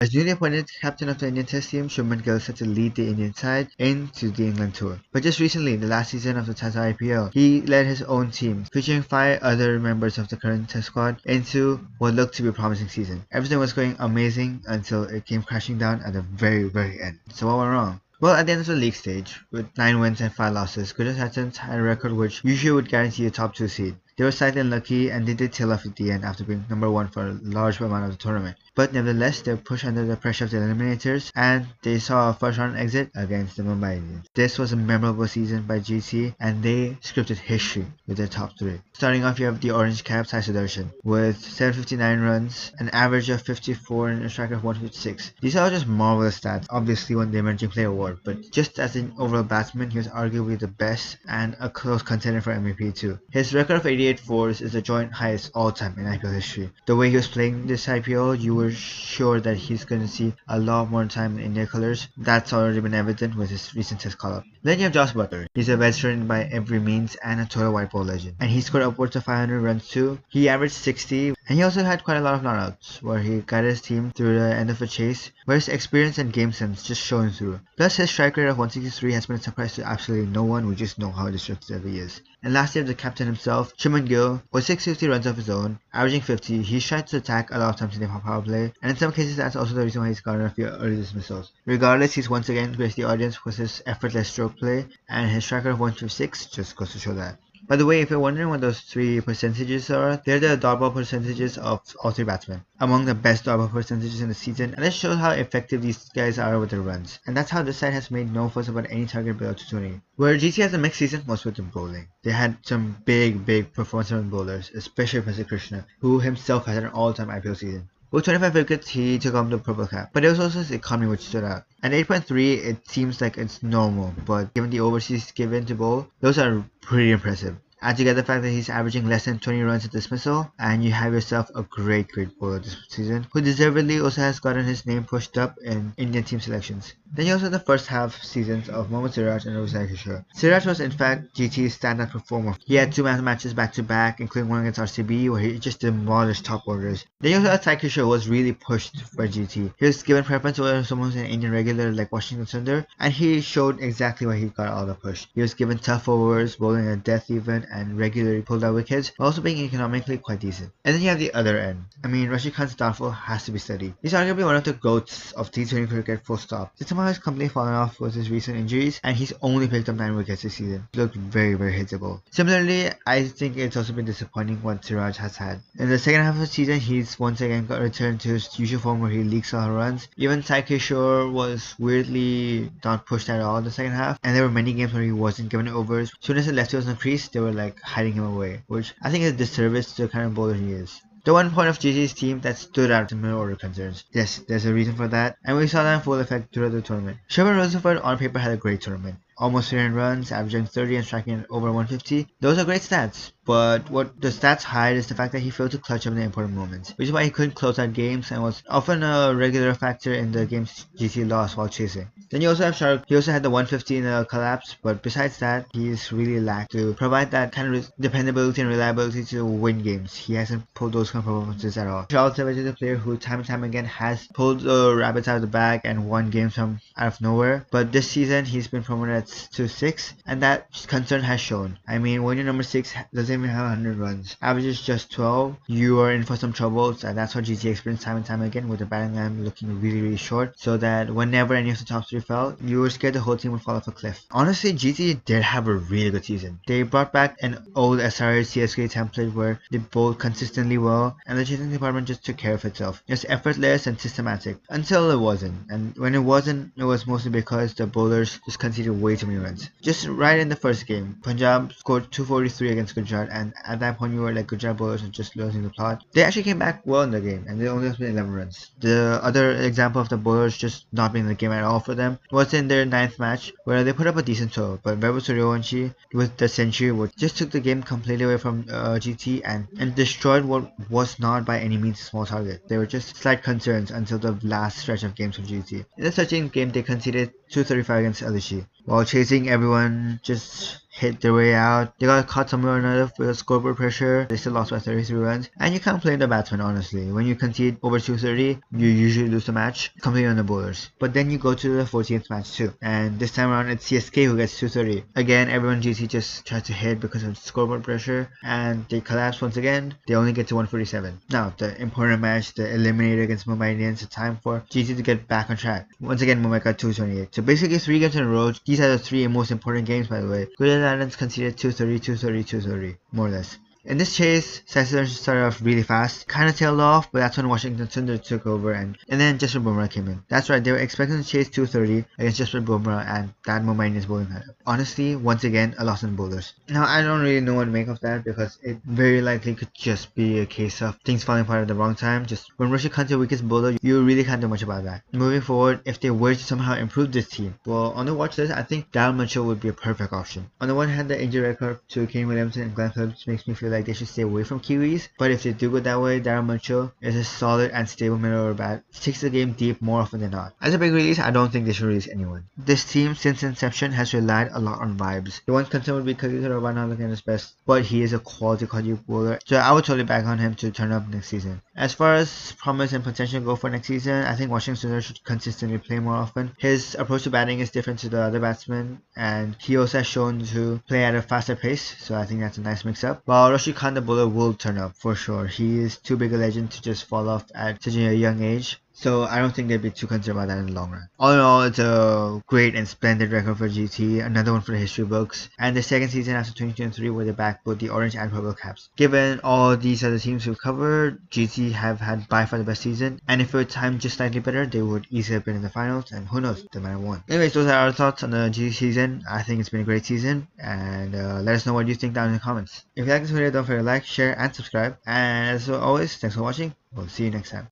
As newly appointed captain of the Indian Test team, Shubman Gill set to lead the Indian side into the England tour. But just recently, in the last season of the Test IPL, he led his own team, featuring 5 other members of the current Test squad, into what looked to be a promising season. Everything was going amazing until it came crashing down at the very end. So what went wrong? Well, at the end of the league stage, with 9 wins and 5 losses, Gujarat had a record which usually would guarantee a top 2 seed. They were slightly unlucky and they did tail off at the end after being number 1 for a large amount of the tournament. But nevertheless, they were pushed under the pressure of the eliminators and they saw a first round exit against the Mumbai Indians. This was a memorable season by GT and they scripted history with their top 3. Starting off, you have the orange cap Sai Sudarshan with 759 runs, an average of 54 and a strike of 156. These are just marvelous stats, obviously won the Emerging Player Award, but just as an overall batsman, he was arguably the best and a close contender for MVP too. His record of 88 fours is the joint highest all time in IPL history. The way he was playing this IPL, you were sure that he's going to see a lot more time in India colours. That's already been evident with his recent Test call-up. Then you have Josh Butler. He's a veteran by every means and a total white ball legend. And he scored upwards of 500 runs too. He averaged 60 and he also had quite a lot of non-outs where he guided his team through the end of a chase where his experience and game sense just shone through. Plus his strike rate of 163 has been a surprise to absolutely no one. We just know how destructive he is. And last year, the captain himself, Shubman Gill, was 650 runs of his own, averaging 50. He's tried to attack a lot of times in the power play, and in some cases that's also the reason why he's gotten a few early dismissals. Regardless, he's once again graced the audience with his effortless stroke play, and his strike rate of 156 just goes to show that. By the way, if you're wondering what those 3 percentages are, they're the dot ball percentages of all 3 batsmen. Among the best dot ball percentages in the season, and this shows how effective these guys are with their runs. And that's how this side has made no fuss about any target below 220. Where GT has a mixed season was with the bowling. They had some big performances on bowlers, especially Prasad Krishna, who himself had an all-time IPL season. With 25 wickets, he took home the purple cap, but it was also his economy which stood out. At 8.3, it seems like it's normal, but given the overseas given to bowl, those are pretty impressive. Add together the fact that he's averaging less than 20 runs at dismissal, and you have yourself a great bowler this season, who deservedly also has gotten his name pushed up in Indian team selections. Then you also have the first half seasons of Mohammad Siraj and Sai Kishore. Siraj was in fact GT's standout performer. He had 2 matches back to back, including one against RCB where he just demolished top orders. Then you also had Sai Kishore, who was really pushed for GT. He was given preference over someone who's an Indian regular like Washington Sundar, and he showed exactly why he got all the push. He was given tough overs, bowling a death even, and regularly pulled out wickets, while also being economically quite decent. And then you have the other end. I mean, Rashid Khan's downfall has to be studied. He's arguably one of the GOATs of T20 cricket, full stop. Somehow has completely fallen off with his recent injuries, and he's only picked up 9 wickets this season. He looked very hittable. Similarly, I think it's also been disappointing what Siraj has had. In the second half of the season, he's once again got returned to his usual form where he leaks a lot of runs. Even Sai Kishore was weirdly not pushed at all in the second half, and there were many games where he wasn't given overs. As soon as the lefty was on the crease, they were like hiding him away, which I think is a disservice to the kind of bowler he is. The one point of GT's team that stood out in middle order concerns. Yes, there's a reason for that, and we saw that in full effect throughout the tournament. Shubman Rutherford on paper had a great tournament. Almost 300 runs, averaging 30 and striking at over 150. Those are great stats, but what the stats hide is the fact that he failed to clutch up in the important moments, which is why he couldn't close out games and was often a regular factor in the games GT lost while chasing. Then you also have Shark. He also had the 150 in a collapse, but besides that, he's really lacked to provide that kind of dependability and reliability to win games. He hasn't pulled those kind of performances at all. Charles Savage is a player who time and time again has pulled the rabbits out of the bag and won games from out of nowhere, but this season he's been promoted to 6, and that concern has shown. I mean, when your number 6 doesn't even have 100 runs, averages just 12, you are in for some troubles, and that's what GT experienced time and time again, with the batting line looking really short, so that whenever any of the top 3 fell, you were scared the whole team would fall off a cliff. Honestly, GT did have a really good season. They brought back an old SRH CSK template where they bowled consistently well, and the chasing department just took care of itself. It was effortless and systematic, until it wasn't, and when it wasn't, it was mostly because the bowlers just conceded way too many runs. Just right in the first game, Punjab scored 243 against Gujarat, and at that point you were like, Gujarat bowlers are just losing the plot. They actually came back well in the game, and they only lost 11 runs. The other example of the bowlers just not being in the game at all for them was in their 9th match, where they put up a decent total, but Vaibhav Suryavanshi with the century just took the game completely away from GT and destroyed what was not by any means a small target. They were just slight concerns until the last stretch of games for GT. In the 13th game, they conceded 235 against LHG. While chasing, everyone just hit their way out. They got caught somewhere or another with scoreboard pressure. They still lost by 33 runs. And you can't blame the batsman, honestly. When you concede over 230, you usually lose the match completely on the bowlers. But then you go to the 14th match too. And this time around, it's CSK who gets 230. Again, everyone GC just tries to hit because of scoreboard pressure. And they collapse once again. They only get to 147. Now, the important match, the eliminator against Mumbai Indians, it's time for GC to get back on track. Once again, Mumbai got 228. So basically 3 games in a row. These are the 3 most important games, by the way. Gujarat Islands conceded 230, 230, 230, more or less. In this chase, Sexton started off really fast, kind of tailed off, but that's when Washington Sundar took over and then Jasprit Bumrah came in. That's right, they were expecting to chase 230 against Jasprit Bumrah and that Mumbai Indians bowling had. Honestly, once again, a loss in bowlers. Now, I don't really know what to make of that because it very likely could just be a case of things falling apart at the wrong time. Just when Rashid Khan's your weakest bowler, you really can't do much about that. Moving forward, if they were to somehow improve this team, well, on the watch list, I think Darryl Mitchell would be a perfect option. On the one hand, the injury record to Kane Williamson and Glenn Phillips makes me feel like they should stay away from Kiwis, but if they do go that way, Darryl Mitchell is a solid and stable middle order bat, takes the game deep more often than not. As a big release, I don't think they should release anyone. This team, since inception, has relied a lot on vibes. The one concern would be Khalid Rahman not looking at his best, but he is a quality bowler, so I would totally back on him to turn up next season. As far as promise and potential go for next season, I think Washington Sundar should consistently play more often. His approach to batting is different to the other batsmen, and he also has shown to play at a faster pace, so I think that's a nice mix-up. While Rashid Khan, the bowler, will turn up for sure. He is too big a legend to just fall off at such a young age. So I don't think they'd be too concerned about that in the long run. All in all, it's a great and splendid record for GT, another one for the history books, and the second season after 2023 where they backed both the orange and purple caps. Given all these other teams we've covered, GT have had by far the best season, and if it were timed just slightly better, they would easily have been in the finals, and who knows, they might have won. Anyways, those are our thoughts on the GT season. I think it's been a great season, and let us know what you think down in the comments. If you like this video, don't forget to like, share, and subscribe, and as always, thanks for watching. We'll see you next time.